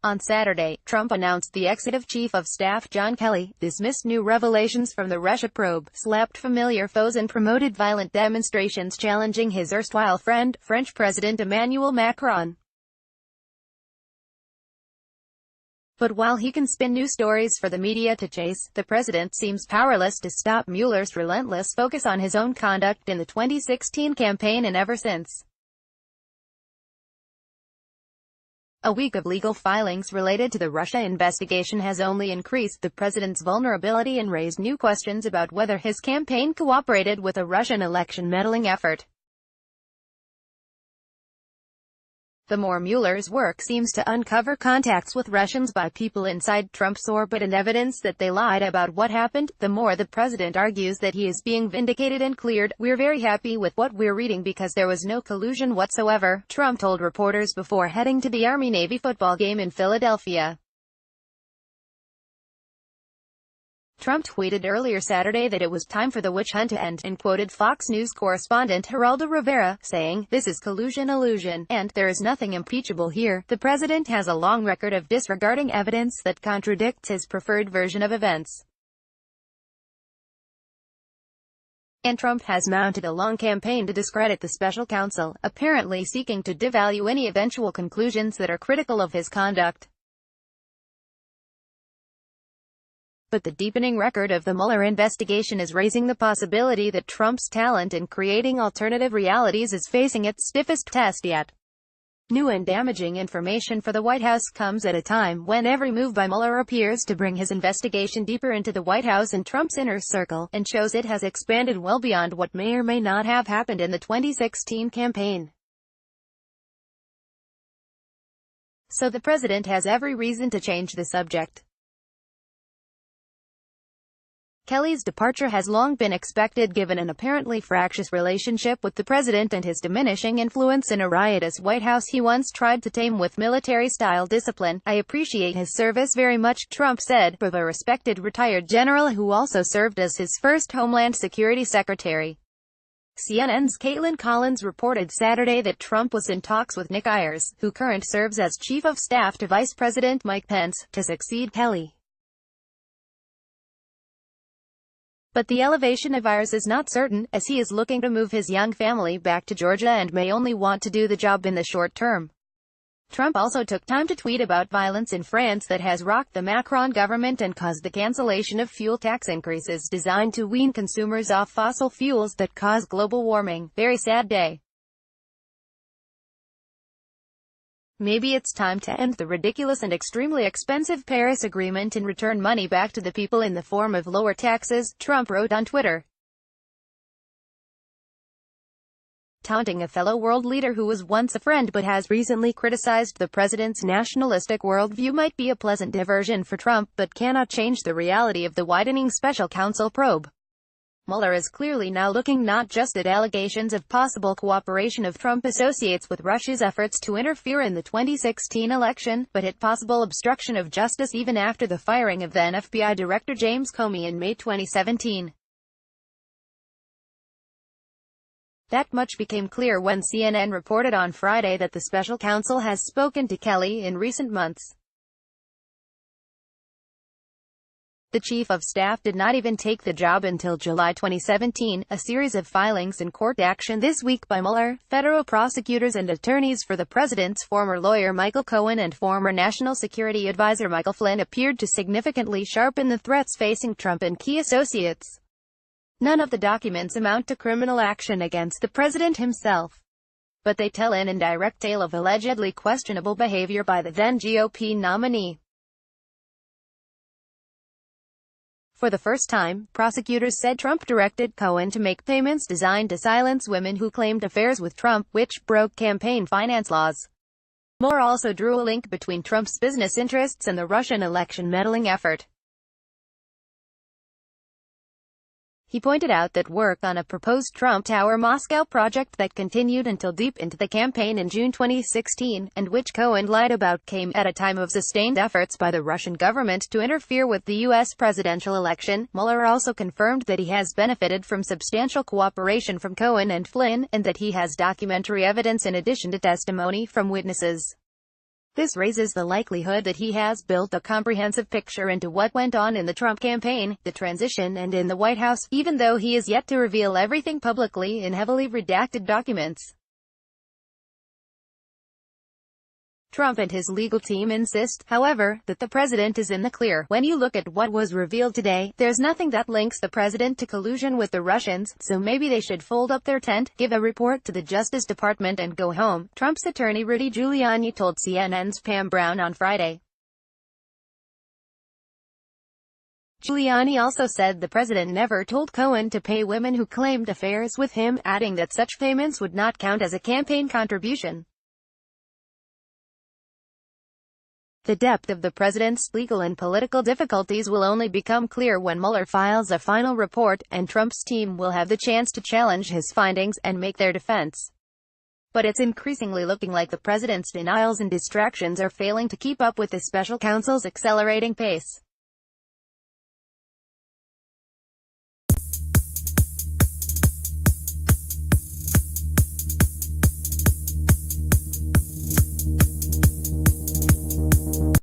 On Saturday, Trump announced the exit of Chief of Staff John Kelly, dismissed new revelations from the Russia probe, slapped familiar foes and promoted violent demonstrations challenging his erstwhile friend, French President Emmanuel Macron. But while he can spin new stories for the media to chase, the president seems powerless to stop Mueller's relentless focus on his own conduct in the 2016 campaign and ever since. A week of legal filings related to the Russia investigation has only increased the president's vulnerability and raised new questions about whether his campaign cooperated with a Russian election meddling effort. The more Mueller's work seems to uncover contacts with Russians by people inside Trump's orbit and evidence that they lied about what happened, the more the president argues that he is being vindicated and cleared. "We're very happy with what we're reading because there was no collusion whatsoever," Trump told reporters before heading to the Army-Navy football game in Philadelphia. Trump tweeted earlier Saturday that it was time for the witch hunt to end, and quoted Fox News correspondent Geraldo Rivera, saying, "This is collusion illusion, and there is nothing impeachable here. The president has a long record of disregarding evidence that contradicts his preferred version of events. And Trump has mounted a long campaign to discredit the special counsel, apparently seeking to devalue any eventual conclusions that are critical of his conduct." But the deepening record of the Mueller investigation is raising the possibility that Trump's talent in creating alternative realities is facing its stiffest test yet. New and damaging information for the White House comes at a time when every move by Mueller appears to bring his investigation deeper into the White House and Trump's inner circle, and shows it has expanded well beyond what may or may not have happened in the 2016 campaign. So the president has every reason to change the subject. Kelly's departure has long been expected given an apparently fractious relationship with the president and his diminishing influence in a riotous White House he once tried to tame with military-style discipline. "I appreciate his service very much," Trump said, of a respected retired general who also served as his first Homeland Security Secretary. CNN's Caitlin Collins reported Saturday that Trump was in talks with Nick Ayers, who currently serves as Chief of Staff to Vice President Mike Pence, to succeed Kelly. But the elevation of Ayers is not certain, as he is looking to move his young family back to Georgia and may only want to do the job in the short term. Trump also took time to tweet about violence in France that has rocked the Macron government and caused the cancellation of fuel tax increases designed to wean consumers off fossil fuels that cause global warming. "Very sad day. Maybe it's time to end the ridiculous and extremely expensive Paris Agreement and return money back to the people in the form of lower taxes," Trump wrote on Twitter. Taunting a fellow world leader who was once a friend but has recently criticized the president's nationalistic worldview might be a pleasant diversion for Trump, but cannot change the reality of the widening special counsel probe. Mueller is clearly now looking not just at allegations of possible cooperation of Trump associates with Russia's efforts to interfere in the 2016 election, but at possible obstruction of justice even after the firing of then FBI Director James Comey in May 2017. That much became clear when CNN reported on Friday that the special counsel has spoken to Kelly in recent months. The chief of staff did not even take the job until July 2017. A series of filings and court action this week by Mueller, federal prosecutors and attorneys for the president's former lawyer Michael Cohen and former National Security Advisor Michael Flynn appeared to significantly sharpen the threats facing Trump and key associates. None of the documents amount to criminal action against the president himself, but they tell an indirect tale of allegedly questionable behavior by the then GOP nominee. For the first time, prosecutors said Trump directed Cohen to make payments designed to silence women who claimed affairs with Trump, which broke campaign finance laws. Mueller also drew a link between Trump's business interests and the Russian election meddling effort. He pointed out that work on a proposed Trump Tower Moscow project that continued until deep into the campaign in June 2016, and which Cohen lied about, came at a time of sustained efforts by the Russian government to interfere with the U.S. presidential election. Mueller also confirmed that he has benefited from substantial cooperation from Cohen and Flynn, and that he has documentary evidence in addition to testimony from witnesses. This raises the likelihood that he has built a comprehensive picture into what went on in the Trump campaign, the transition, and in the White House, even though he is yet to reveal everything publicly in heavily redacted documents. Trump and his legal team insist, however, that the president is in the clear. When you look at what was revealed today, there's nothing that links the president to collusion with the Russians, so maybe they should fold up their tent, give a report to the Justice Department and go home, Trump's attorney Rudy Giuliani told CNN's Pam Brown on Friday. Giuliani also said the president never told Cohen to pay women who claimed affairs with him, adding that such payments would not count as a campaign contribution. The depth of the president's legal and political difficulties will only become clear when Mueller files a final report, and Trump's team will have the chance to challenge his findings and make their defense. But it's increasingly looking like the president's denials and distractions are failing to keep up with the special counsel's accelerating pace.